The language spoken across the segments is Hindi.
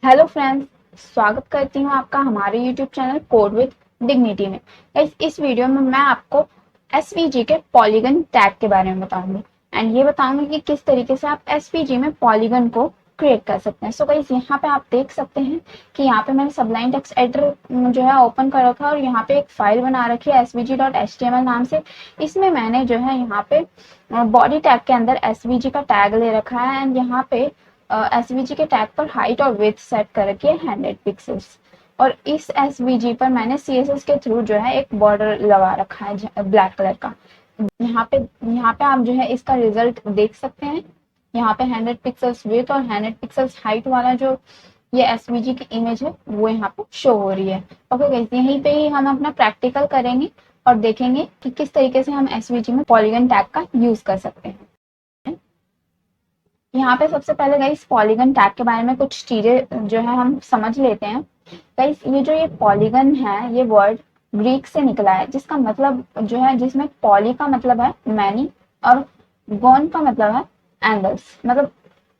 हेलो फ्रेंड्स, स्वागत करती हूँ आपका हमारे YouTube channel code with dignity में। इस वीडियो में मैं आपको एसवीजी के पॉलीगन टैग के बारे में बताऊंगी एंड ये बताऊंगी कि किस तरीके से आप एसवीजी में पॉलीगन को क्रिएट कर सकते हैं। सो गाइस, यहाँ पे आप देख सकते हैं कि यहाँ पे मैंने सबलाइन टेक्स्ट एडिटर जो है ओपन कर रखा है और यहाँ पे एक फाइल बना रखी है svg.html नाम से। इसमें मैंने जो है यहाँ पे बॉडी टैग के अंदर एसवीजी का टैग ले रखा है एंड यहाँ पे एसवीजी के टैग पर हाइट और विड्थ सेट कर रखी है 100 पिक्सेल्स। और इस एसवीजी पर मैंने सीएसएस के थ्रू जो है एक बॉर्डर लगा रखा है ब्लैक कलर का। यहाँ पे आप जो है इसका रिजल्ट देख सकते हैं। यहाँ पे 100 पिक्सेल्स विड्थ और 100 पिक्सेल्स हाइट वाला जो ये एसवीजी की इमेज है वो यहाँ पे शो हो रही है। ओके गाइस, यहीं पे ही हम अपना प्रैक्टिकल करेंगे और देखेंगे कि किस तरीके से हम एसवीजी में पॉलीगन टैग का यूज कर सकते हैं। यहाँ पे सबसे पहले गाइस पॉलीगन टैग के बारे में कुछ चीजें जो है हम समझ लेते हैं। गाइस, ये पॉलीगन है, ये वर्ड ग्रीक से निकला है जिसका मतलब जो है, जिसमें पॉली का मतलब है मैनी और गॉन का मतलब है एंगल्स। मतलब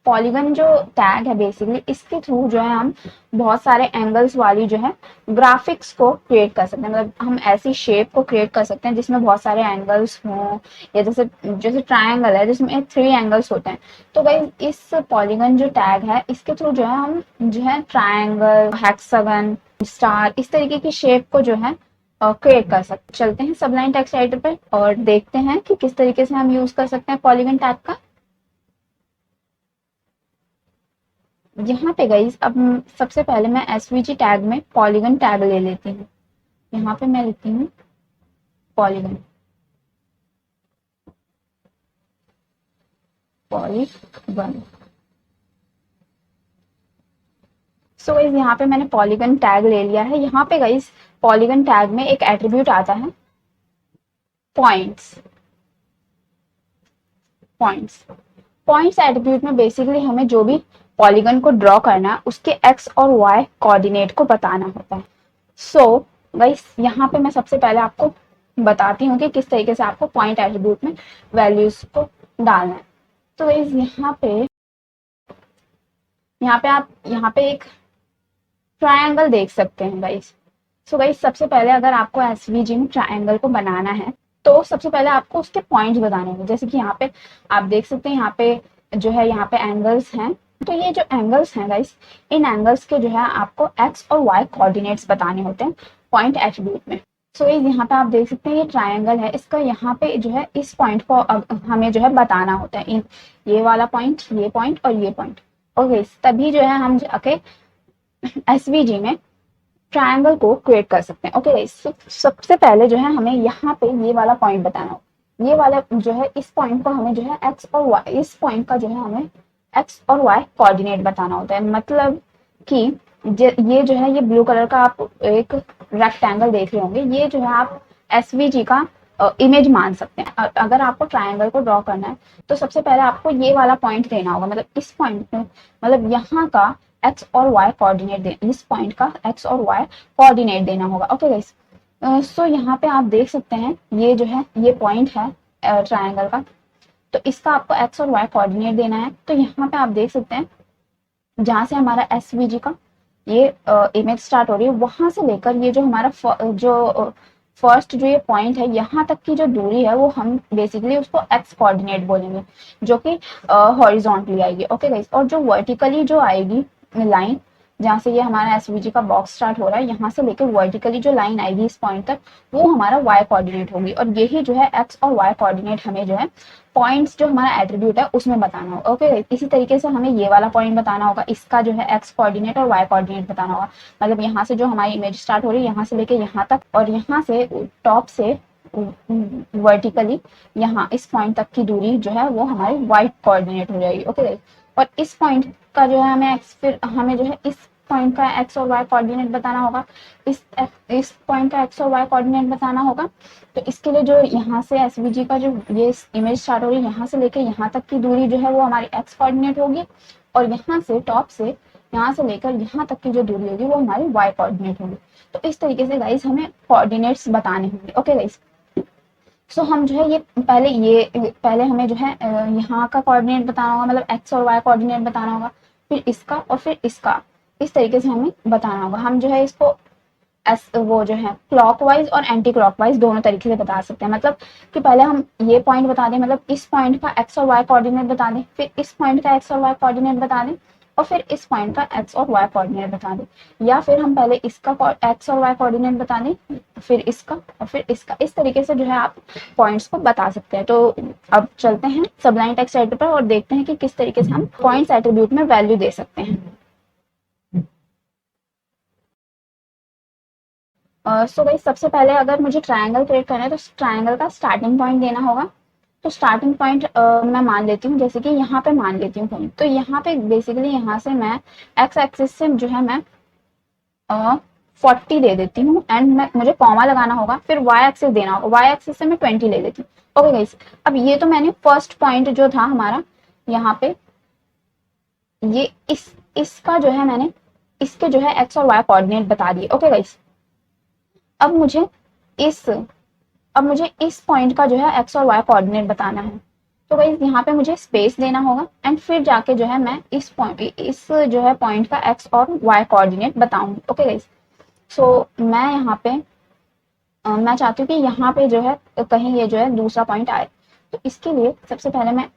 पॉलीगन जो टैग है बेसिकली इसके थ्रू जो है हम बहुत सारे एंगल्स वाली जो है ग्राफिक्स को क्रिएट कर सकते हैं। मतलब हम ऐसी शेप को क्रिएट कर सकते हैं जिसमें बहुत सारे एंगल्स हों, या जैसे जैसे ट्रायंगल है जिसमें 3 एंगल्स होते हैं। तो गाइस, इस पॉलीगन जो टैग है इसके थ्रू जो है हम जो है ट्रायंगल, हेक्सागन, स्टार, इस तरीके की शेप को जो है क्रिएट कर सकते। चलते हैं सबलाइन टेक्स्ट एडिटर पे और देखते हैं कि किस तरीके से हम यूज कर सकते हैं पॉलीगन टैग का। यहाँ पे गाइस, अब सबसे पहले मैं एसवीजी टैग में पॉलीगन टैग ले लेती हूँ। यहाँ पे मैं लिखती हूँ पॉलीगन, पॉलीगन। सो गाइस, यहाँ पे मैंने पॉलीगन टैग ले लिया है। यहाँ पे गाइस पॉलीगन टैग में एक एट्रीब्यूट आता है पॉइंट्स। पॉइंट्स पॉइंट्स एट्रीब्यूट में बेसिकली हमें जो भी पॉलीगन को ड्रॉ करना है उसके एक्स और वाई कोऑर्डिनेट को बताना होता है। सो गाइस, यहाँ पे मैं सबसे पहले आपको बताती हूँ कि किस तरीके से आपको पॉइंट एट्रीब्यूट में वैल्यूज को डालना है। तो गाइस, आप यहाँ पे एक ट्रायंगल देख सकते हैं गाइस। सो गाइस, सबसे पहले अगर आपको एसवीजी में ट्रायंगल को बनाना है तो सबसे पहले आपको उसके पॉइंट्स बताने होंगे। जैसे कि यहाँ पे आप देख सकते हैं, यहाँ पे जो है यहाँ पे एंगल्स हैं। तो ये जो एंगल्स हैं गाइस, इन एंगल्स के जो है आपको एक्स और वाई कोऑर्डिनेट्स बताने होते हैं पॉइंट एट्रीब्यूट में। सो यहाँ पे आप देख सकते हैं ये ट्रायंगल है, इसका यहाँ पे जो है इस पॉइंट को हमें जो है बताना होता है, ये वाला पॉइंट, ये पॉइंट और ये पॉइंट। ओके, तभी जो है हम जाके एसवीजी में ट्रायंगल को क्रिएट कर सकते हैं। ओके, सबसे पहले जो है हमें यहाँ पे ये वाला पॉइंट बताना हो। ये वाला जो है, इस पॉइंट को हमें जो है एक्स और वाई, इस पॉइंट का जो है हमें एक्स और वाई कोऑर्डिनेट बताना होता है। मतलब कि ये जो है, ये ब्लू कलर का आप एक रेक्टेंगल देख रहे होंगे, ये जो है आप एसवीजी का इमेज मान सकते हैं। अगर आपको ट्रायंगल को ड्रॉ करना है तो सबसे पहले आपको ये वाला पॉइंट देना होगा। मतलब इस पॉइंट में, मतलब यहाँ का एक्स और वाई कोऑर्डिनेट देना, इस पॉइंट का एक्स और वाई कोऑर्डिनेट देना होगा। ओके गाइस, सो यहाँ पे आप देख सकते हैं ये जो है, ये पॉइंट है ट्रायंगल का, तो इसका आपको एक्स और वाई कोऑर्डिनेट देना है। तो यहाँ पे आप देख सकते हैं जहां से हमारा एसवीजी का ये इमेज स्टार्ट हो रही है, वहां से लेकर ये जो हमारा फर्स्ट जो ये पॉइंट है, यहाँ तक की जो दूरी है वो हम बेसिकली उसको एक्स कोऑर्डिनेट बोलेंगे, जो कि हॉरिजॉन्टली आएगी। ओके गाइस, और जो वर्टिकली जो आएगी लाइन, जहाँ से ये हमारा एसवीजी का बॉक्स स्टार्ट हो रहा है, यहाँ से लेकर वर्टिकली जो लाइन आएगी इस पॉइंट तक, वो हमारा वाई कोऑर्डिनेट होगी। और यही जो है एक्स और वाई कोऑर्डिनेट हमें जो है पॉइंट्स जो हमारा एट्रीब्यूट है उसमें बताना होगा। ओके, इसी तरीके से हमें ये वाला पॉइंट बताना होगा, इसका जो है एक्स कोऑर्डिनेट और वाई कोऑर्डिनेट बताना होगा। मतलब यहाँ से जो हमारी इमेज स्टार्ट हो रही है, यहाँ से लेके यहाँ तक, और यहाँ से टॉप से वर्टिकली यहाँ इस पॉइंट तक की दूरी जो है वो हमारी वाई कोऑर्डिनेट हो जाएगी। ओके, और इस पॉइंट का जो है हमें एक्स, फिर हमें जो है इस पॉइंट का एक्स और वाई कोऑर्डिनेट बताना होगा, इस पॉइंट का एक्स और वाई कोऑर्डिनेट बताना होगा। तो इसके लिए जो यहाँ से एसवीजी का जो ये इमेज स्टार्ट हो रही है, यहाँ से लेकर यहाँ तक की दूरी जो है वो हमारी एक्स कोऑर्डिनेट होगी, और यहाँ से टॉप से यहाँ से लेकर यहाँ तक की जो दूरी होगी वो हमारी वाई कोऑर्डिनेट होगी। तो इस तरीके से गाइस हमें कोऑर्डिनेट्स बताने होंगे। ओके गाइस, सो हम जो है पहले हमें जो है यहाँ का कोऑर्डिनेट बताना होगा, मतलब एक्स और वाई कोऑर्डिनेट बताना होगा, फिर इसका और फिर इसका। इस तरीके से हमें बताना होगा। हम जो है इसको वो जो है क्लॉकवाइज और एंटी क्लॉकवाइज दोनों तरीके से बता सकते हैं। मतलब कि पहले हम ये पॉइंट बता दें, मतलब इस पॉइंट का एक्स और वाई कोऑर्डिनेट बता दें, फिर इस पॉइंट का एक्स और वाई कोऑर्डिनेट बता दें, और फिर इस पॉइंट का एक्स और वाई कोऑर्डिनेट बता दें। या फिर हम पहले इसका एक्स और वाई कोऑर्डिनेट बता दें, फिर इसका और फिर इसका। इस तरीके से जो है आप पॉइंट्स को बता सकते हैं। तो अब चलते हैं सबलाइन टेक्स्ट एडिटर पर और देखते हैं कि किस तरीके से हम पॉइंट्स एट्रीब्यूट में वैल्यू दे सकते हैं। सो भाई सबसे पहले अगर मुझे ट्रायंगल क्रिएट करना है तो ट्रायंगल का स्टार्टिंग पॉइंट देना होगा। तो स्टार्टिंग पॉइंट मैं मान लेती हूँ, जैसे कि यहाँ पे मान लेती हूँ पॉइंट। तो यहाँ पे बेसिकली यहाँ से मैं एक्स एक्सिस से जो है मैं 40 दे देती हूँ, एंड मैं मुझे कॉमा लगाना होगा, फिर वाई एक्सिस देना होगा, वाई एक्सिस से मैं 20 ले लेती हूँ। ओके गाइस, अब ये तो मैंने फर्स्ट पॉइंट जो था हमारा यहाँ पे, ये इसका जो है मैंने इसके जो है एक्स और वाई कोऑर्डिनेट बता दिए। ओके गाइस, अब मुझे इस अब मुझे इस पॉइंट का जो है एक्स और वाई कोऑर्डिनेट बताना है। तो गाइस यहाँ पे मुझे स्पेस देना होगा, एंड फिर जाके जो है मैं इस जो है पॉइंट का एक्स और वाई कोऑर्डिनेट बताऊंगी। ओके गाइस, सो मैं यहाँ पे मैं चाहती हूँ कि यहाँ पे जो है कहीं ये जो है दूसरा पॉइंट आए। तो इसके लिए सबसे पहले मैं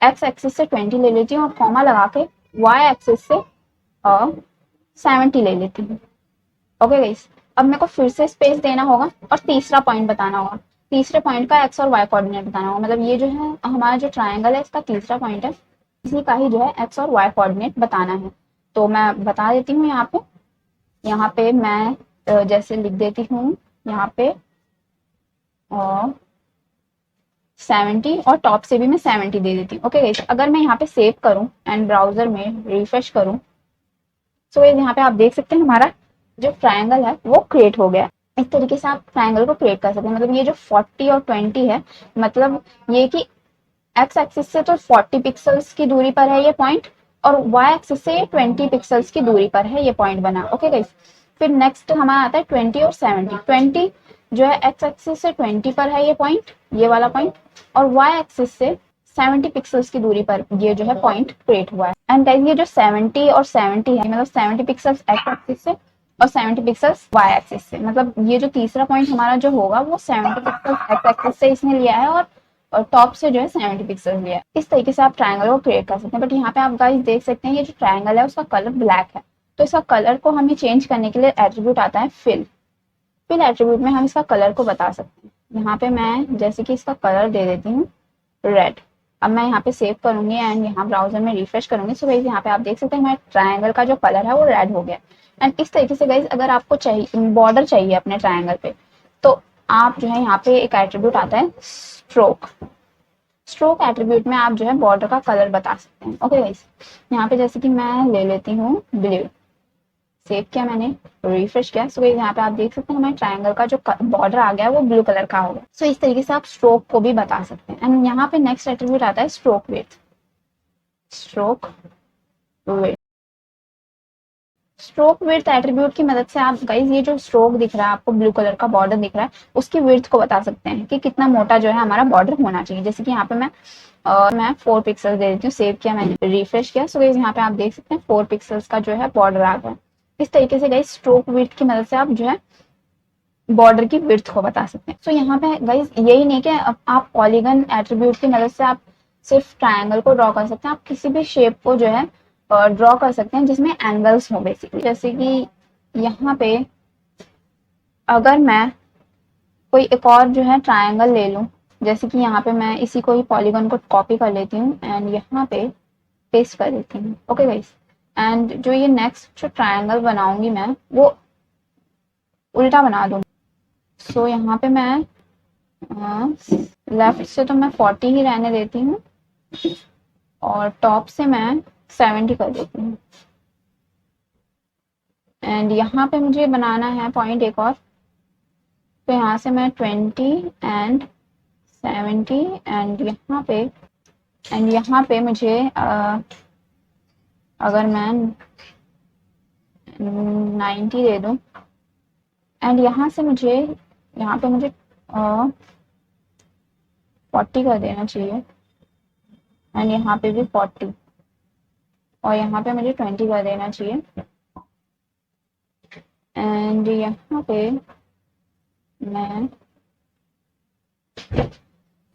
एक्स एक्सिस से 20 ले लेती हूँ और कॉमा लगा के वाई एक्सिस से 70 ले लेती हूँ। ओके गाइस, अब मेरे को फिर से स्पेस देना होगा और तीसरा पॉइंट बताना होगा। तीसरे पॉइंट का एक्स और वाई कोऑर्डिनेट बताना होगा। मतलब ये जो है हमारा जो ट्रायंगल है इसका तीसरा पॉइंट है, इसी का ही जो है एक्स और वाई कोऑर्डिनेट बताना है। तो मैं बता देती हूँ यहाँ पे मैं जैसे लिख देती हूँ यहाँ पे 70, और टॉप से भी मैं 70 दे देती हूँ। ओके गाइस, अगर मैं यहाँ पे सेव करूँ एंड ब्राउजर में रिफ्रेश करूँ, सो यहाँ पे आप देख सकते हैं हमारा जो ट्रायंगल है वो क्रिएट हो गया। इस तरीके से आप ट्रायंगल को क्रिएट कर सकते हैं। मतलब ये जो 40 और 20 है, मतलब ये कि एक्स एक्सिस से तो 40 पिक्सल्स की दूरी पर है ये पॉइंट, और वाई एक्सिस से 20 पिक्सल्स की दूरी पर है ये पॉइंट बना। ओके गाइस, फिर नेक्स्ट हमारा आता है 20 और 70। 20 जो है एक्स एक्सिस से 20 पर है ये पॉइंट, ये वाला पॉइंट, और वाई एक्सिस से 70 पिक्सल्स की दूरी पर ये जो है पॉइंट क्रिएट हुआ है। एंड गाइस ये जो 70 और 70 है, मतलब 70 पिक्सल्स एक्स एक्सिस से और 70 पिक्सल्स वाई एक्सिस से, मतलब ये जो तीसरा पॉइंट हमारा जो होगा वो 70 पिक्सल्स एक्स एक्सिस से इसने लिया है, और टॉप से जो है 70 पिक्सल लिया है। इस तरीके से आप ट्रायंगल को क्रिएट कर सकते हैं। बट यहाँ पे आप गाइस देख सकते हैं ये जो ट्रायंगल है उसका कलर ब्लैक है। तो इसका कलर को हमें चेंज करने के लिए एट्रीब्यूट आता है फिल। फिल एट्रीब्यूट में हम इसका कलर को बता सकते हैं। यहाँ पे मैं जैसे कि इसका कलर दे देती हूँ रेड। अब मैं यहाँ पे सेव करूंगी एंड यहाँ ब्राउजर में रिफ्रेश करूंगी। सो गाइस यहाँ पे आप देख सकते हैं हमारे ट्रायंगल का जो कलर है वो रेड हो गया। एंड इस तरीके से गाइस अगर आपको चाहिए बॉर्डर चाहिए अपने ट्रायंगल पे, तो आप जो है यहाँ पे एक एट्रीब्यूट आता है स्ट्रोक। स्ट्रोक एट्रीब्यूट में आप जो है बॉर्डर का कलर बता सकते हैं। ओके गाइस, यहाँ पे जैसे कि मैं ले लेती हूँ ब्लू, सेव किया मैंने, रिफ्रेश किया। सो यहाँ पे आप देख सकते हैं हमारे ट्रायंगल का जो बॉर्डर आ गया वो ब्लू कलर का होगा। सो इस तरीके से आप स्ट्रोक को भी बता सकते हैं। एंड यहाँ पे नेक्स्ट एट्रीब्यूट आता है stroke width. Stroke width stroke width attribute की मदद से आप गाइस ये जो स्ट्रोक दिख रहा है आपको, ब्लू कलर का बॉर्डर दिख रहा है, उसकी विड्थ को बता सकते हैं कि कितना मोटा जो है हमारा बॉर्डर होना चाहिए। जैसे कि यहाँ पे मैं 4 पिक्सल दे देती हूँ, सेव किया मैंने, रिफ्रेश किया। सो गाइस यहाँ पे आप देख सकते हैं 4 पिक्सल्स का जो है बॉर्डर आ गया। इस तरीके से गाइस स्ट्रोक विड्थ की मदद से आप जो है बॉर्डर की विड्थ को बता सकते हैं। सो यहाँ पे गाइस यही नहीं कि आप पॉलीगन एट्रीब्यूट की मदद से आप सिर्फ ट्रायंगल को ड्रॉ कर सकते हैं, आप किसी भी शेप को जो है ड्रॉ कर सकते हैं जिसमें एंगल्स हो बेसिकली। जैसे कि यहाँ पे अगर मैं कोई एक और जो है ट्रायंगल ले लूँ, जैसे कि यहाँ पे मैं इसी को ही पॉलीगन को कॉपी कर लेती हूँ एंड यहाँ पे पेस्ट कर देती हूँ। ओके गाइस, एंड जो ये नेक्स्ट जो ट्रायंगल बनाऊंगी मैं वो उल्टा बना दूंगी। सो यहाँ पे मैं लेफ्ट से तो मैं 40 ही रहने देती हूँ और टॉप से मैं 70 कर देती हूँ। एंड यहाँ पे मुझे बनाना है पॉइंट एक और, तो यहाँ से मैं 20 एंड 70 एंड यहाँ पे मुझे अगर मैं 90 दे दूँ, एंड यहाँ से मुझे यहाँ पे मुझे 40 कर देना चाहिए, एंड यहाँ पे भी 40। और यहाँ पे मुझे 20 कर देना चाहिए। एंड यहाँ पे मैं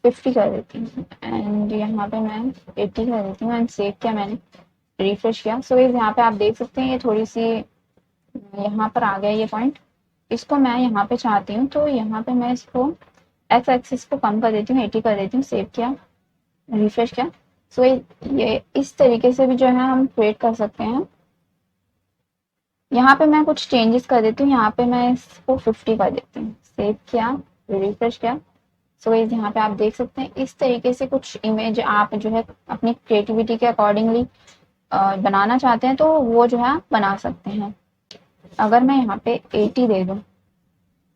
50 कर देती हूँ एंड यहाँ पे मैं 80 कर देती हूँ एंड सेव किया मैंने, रिफ्रेश किया। सो यहाँ पे आप देख सकते हैं ये थोड़ी सी यहाँ पर आ गया ये पॉइंट। इसको मैं यहाँ पे चाहती हूँ तो यहाँ पे मैं इसको एक्स एक्सिस को कम कर देती हूँ, 80 कर देती हूँ, सेव किया, रिफ्रेश किया। सो ये इस तरीके से भी जो है हम क्रिएट कर सकते हैं। यहाँ पे मैं कुछ चेंजेस कर देती हूँ, यहाँ पे मैं इसको 50 कर देती हूँ, सेव किया, रिफ्रेश किया। सो यहाँ पे आप देख सकते हैं इस तरीके से कुछ इमेज आप जो है अपनी क्रिएटिविटी के अकॉर्डिंगली बनाना चाहते हैं तो वो जो है आप बना सकते हैं। अगर मैं यहाँ पे 80 दे दूँ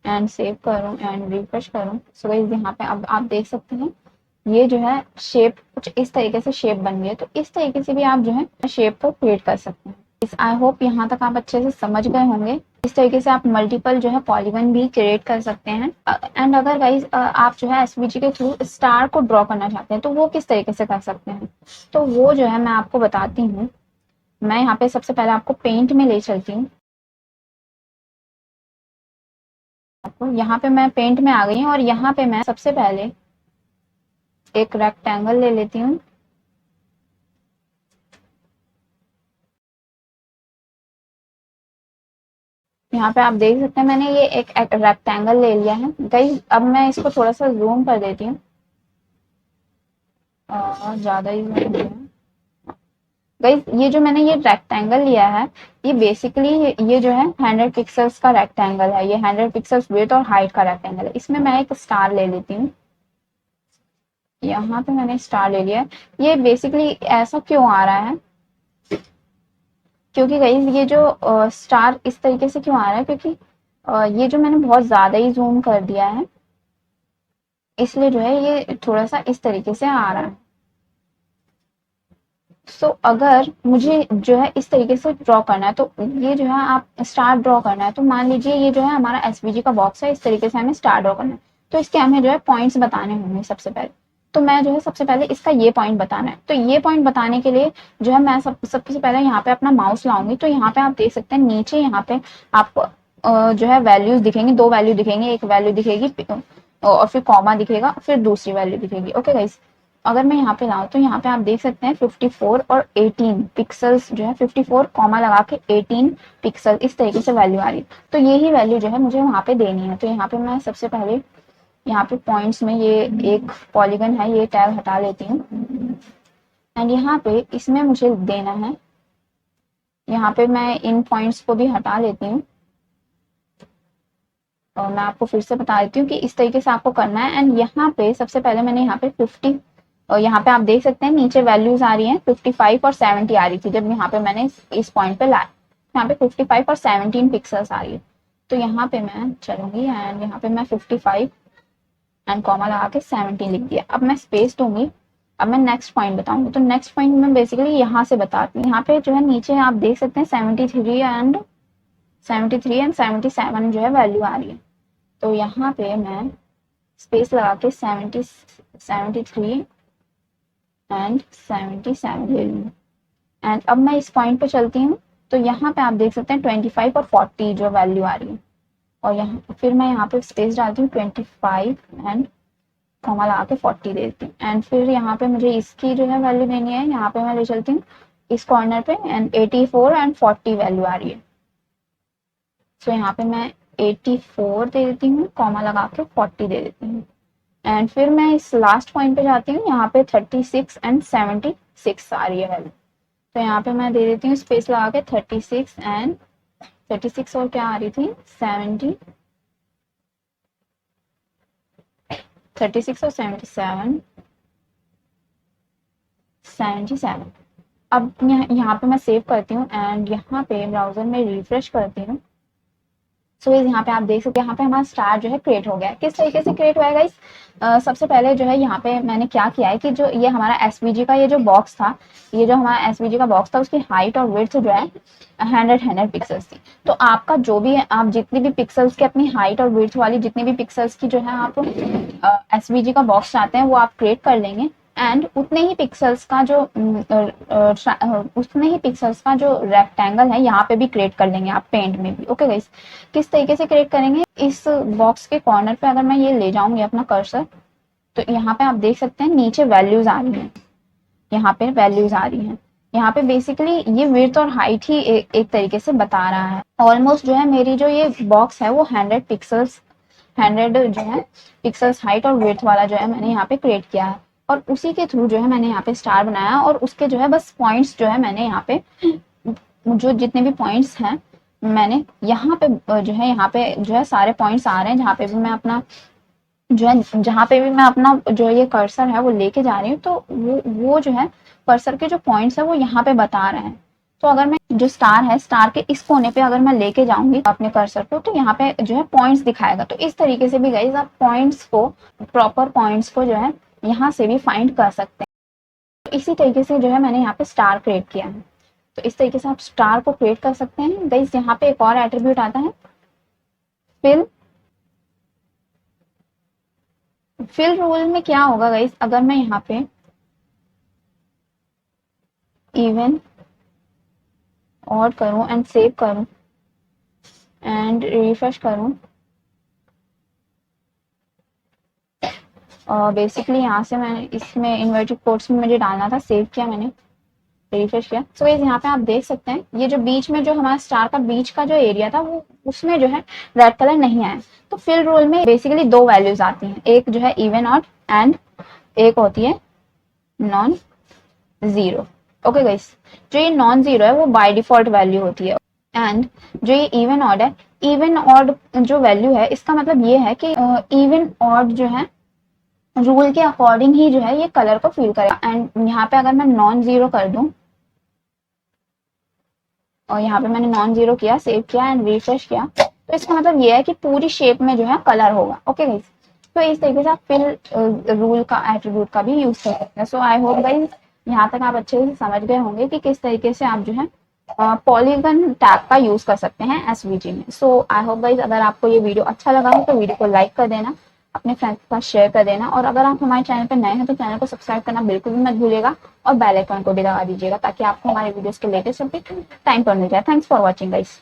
एंड सेव करूँ एंड रिफ्रेश करूँ, सो यहाँ पे अब आप देख सकते हैं ये जो है शेप कुछ इस तरीके से शेप बन गई है। तो इस तरीके से भी आप जो है शेप को क्रिएट कर सकते हैं। आई होप यहाँ तक आप अच्छे से समझ गए होंगे। इस तरीके से आप मल्टीपल जो है पॉलीगन भी क्रिएट कर सकते हैं। एंड अगर गाइस आप जो है एसवीजी के थ्रू स्टार को ड्रॉ करना चाहते हैं तो वो किस तरीके से कर सकते हैं, तो वो जो है मैं आपको बताती हूँ। मैं यहाँ पे सबसे पहले आपको पेंट में ले चलती हूँ। यहाँ पे मैं पेंट में आ गई हूँ और यहाँ पे मैं सबसे पहले एक रेक्टेंगल ले लेती हूँ। यहाँ पे आप देख सकते हैं मैंने ये एक रेक्टेंगल ले लिया है गाइस। अब मैं इसको थोड़ा सा जूम कर देती हूँ, ज्यादा ही जूम किया गाइस। ये जो मैंने ये रेक्टेंगल लिया है ये बेसिकली ये जो है 100 पिक्सल्स का रेक्टेंगल है। ये 100 पिक्सल्स विड्थ और हाइट का रेक्टेंगल है। इसमें मैं एक स्टार ले लेती हूँ। यहाँ पे मैंने स्टार ले लिया है। ये बेसिकली ऐसा क्यों आ रहा है, क्योंकि गाइस ये जो स्टार इस तरीके से क्यों आ रहा है, क्योंकि ये जो मैंने बहुत ज्यादा ही जूम कर दिया है, इसलिए जो है ये थोड़ा सा इस तरीके से आ रहा है। सो अगर मुझे जो है इस तरीके से ड्रॉ करना है तो ये जो है आप स्टार ड्रॉ करना है तो मान लीजिए ये जो है हमारा एसवीजी का बॉक्स है, इस तरीके से हमें स्टार ड्रॉ करना है। तो इसके हमें जो है पॉइंट्स बताने होंगे सबसे पहले। तो मैं जो है सबसे पहले इसका ये पॉइंट बताना है। तो ये पॉइंट बताने के लिए जो है मैं सबसे पहले यहाँ पे अपना माउस लाऊंगी। तो यहाँ पे आप देख सकते हैं नीचे यहाँ पे आप जो है वैल्यूज दिखेंगी, 2 वैल्यू दिखेंगे, एक वैल्यू दिखेगी और फिर कॉमा दिखेगा, फिर दूसरी वैल्यू दिखेगी। ओके गाइस, अगर मैं यहाँ पे लाऊं तो यहाँ पे आप देख सकते हैं 54 और 18 पिक्सल्स जो है 54 कॉमा लगा के 18 पिक्सल इस तरीके से वैल्यू आ रही है। तो यही वैल्यू जो है मुझे वहाँ पे देनी है। तो यहाँ पे मैं सबसे पहले यहाँ पे पॉइंट्स में ये एक पॉलीगन है, ये टैग हटा लेती हूँ एंड यहाँ पे इसमें मुझे देना है, यहाँ पे मैं इन पॉइंट्स को भी हटा लेती हूँ और मैं आपको फिर से बता देती हूँ कि इस तरीके से आपको करना है। एंड यहाँ पे सबसे पहले मैंने यहाँ पे 50 और यहाँ पे आप देख सकते हैं नीचे वैल्यूज आ रही हैं 55 और 70 आ रही थी जब यहाँ पे मैंने इस पॉइंट पे लाया। यहाँ पे 55 और 17 पिक्सल्स आ रही है। तो यहाँ पे मैं चलूंगी एंड यहाँ पे मैं 55 एंड कॉमा लगा के 17 लिख दिया। अब मैं स्पेस दूंगी। अब मैं नेक्स्ट पॉइंट बताऊंगी। तो नेक्स्ट पॉइंट मैं बेसिकली यहाँ से बताती हूँ। यहाँ पे जो है नीचे आप देख सकते हैं 73 एंड 77 जो है वैल्यू आ रही है। तो यहाँ पे मैं स्पेस लगा के 73 एंड 77 ले लूँगी एंड अब मैं इस पॉइंट पे चलती हूँ। तो यहाँ पे आप देख सकते हैं 25 और 40 जो वैल्यू आ रही है और यहाँ फिर मैं यहाँ पे स्पेस डालती हूँ 25 एंड कॉमा लगा के 40 दे देती हूँ एंड फिर यहाँ पे मुझे इसकी जो है वैल्यू देनी है। यहाँ पे मैं ले चलती हूँ इस कॉर्नर पे एंड 84 एंड 40 वैल्यू आ रही है। सो यहाँ पे मैं 84 दे देती हूँ, कॉमा लगा के 40 दे देती हूँ एंड फिर मैं इस लास्ट पॉइंट पे जाती हूँ। यहाँ पे 36 एंड 76 आ रही है वैल्यू। तो यहाँ पे मैं दे देती हूँ स्पेस लगा के 36 एंड 36 और क्या आ रही थी 36 और 77। अब यहाँ पे मैं सेव करती हूँ एंड यहाँ पे ब्राउजर में रिफ्रेश करती हूँ। सो यहाँ पे आप देख सकते हैं यहाँ पे हमारा स्टार जो है क्रिएट हो गया है। किस तरीके से क्रिएट हुआ है गाइस, सबसे पहले जो है यहाँ पे मैंने क्या किया है कि जो ये हमारा एसवीजी का ये जो बॉक्स था, ये जो हमारा एसवीजी का बॉक्स था उसकी हाइट और विड्थ जो है 100 पिक्सल्स थी। तो आपका जो भी आप जितनी भी पिक्सल्स की अपनी हाइट और विड्थ वाली जितनी भी पिक्सल्स की जो है आप एसवीजी का बॉक्स चाहते हैं वो आप क्रिएट कर लेंगे एंड उतने ही पिक्सल्स का जो रेक्टेंगल है यहाँ पे भी क्रिएट कर लेंगे आप पेंट में भी। ओके गाइस, किस तरीके से क्रिएट करेंगे, इस बॉक्स के कॉर्नर पे अगर मैं ये ले जाऊंगी अपना कर्सर, तो यहाँ पे आप देख सकते हैं नीचे वैल्यूज आ रही हैं, यहाँ पे वैल्यूज आ रही हैं। यहाँ पे बेसिकली ये विड्थ और हाइट ही एक तरीके से बता रहा है। ऑलमोस्ट जो है मेरी जो ये बॉक्स है वो 100 पिक्सल्स 100 जो है पिक्सल्स हाइट और विड्थ वाला जो है मैंने यहाँ पे क्रिएट किया है, और उसी के थ्रू जो है मैंने यहाँ पे स्टार बनाया, और उसके जो है बस पॉइंट्स जो है मैंने यहाँ पे जो जितने भी पॉइंट्स हैं मैंने यहाँ पे जो है सारे पॉइंट्स आ रहे हैं, जहाँ पे भी मैं अपना जो ये कर्सर है वो लेके जा रही हूँ, तो वो जो है कर्सर के जो पॉइंट्स है वो यहाँ पे बता रहे हैं। तो अगर मैं जो स्टार है, स्टार के इस कोने पे अगर मैं लेके जाऊंगी अपने कर्सर को, तो यहाँ पे जो है पॉइंट्स दिखाएगा। तो इस तरीके से भी गाइज आप प्रॉपर पॉइंट्स को जो है यहाँ से भी फाइंड कर सकते हैं। तो इसी तरीके से जो है मैंने यहाँ पे स्टार क्रिएट किया है। तो इस तरीके से आप स्टार को क्रिएट कर सकते हैं। गाइज यहाँ पे एक और एट्रीब्यूट आता है फिल रूल में क्या होगा गाइस, अगर मैं यहाँ पे इवन ऑड करूं एंड सेव करूं एंड रिफ्रेश करूं, बेसिकली यहाँ से मैंने इसमें इन्वर्टेड कोट्स में मुझे डालना था, सेव किया मैंने, रिफ्रेश किया। सो गाइस यहाँ पे आप देख सकते हैं ये जो बीच में जो हमारा स्टार का बीच का जो एरिया था वो उसमें जो है रेड कलर नहीं आया। तो फिल रूल में बेसिकली दो वैल्यूज आती हैं, एक जो है इवन ऑड एंड एक होती है नॉन जीरो। ओके गाइस, जो ये नॉन जीरो है वो बाय डिफॉल्ट वैल्यू होती है, एंड जो ये इवन ऑड है, इवन ऑड जो वैल्यू है इसका मतलब ये है कि इवन ऑड जो है रूल के अकॉर्डिंग ही जो है ये कलर को फील करेगा। एंड यहाँ पे अगर मैं नॉन जीरो कर दूं, और यहाँ पे मैंने नॉन जीरो किया, सेव किया एंड रिफ्रेश किया, तो इसका मतलब ये है कि पूरी शेप में जो है कलर होगा। ओके गाइस, तो इस तरीके से आप फिल रूल का एट्रीब्यूट का भी यूज कर सकते हैं। सो आई होप गाइस यहाँ तक आप अच्छे से समझ गए होंगे कि किस तरीके से आप जो है पॉलीगन टैग का यूज कर सकते हैं एसवीजी में। सो आई होप गाइस अगर आपको ये वीडियो अच्छा लगा हो तो वीडियो को लाइक कर देना, अपने फ्रेंड्स के साथ शेयर कर देना, और अगर आप हमारे चैनल पर नए हैं तो चैनल को सब्सक्राइब करना बिल्कुल भी मत भूलिएगा, और बेल आइकन को भी दबा दीजिएगा ताकि आपको हमारे वीडियोस के लेटेस्ट अपडेट टाइम पर मिल जाए। Thanks for watching guys.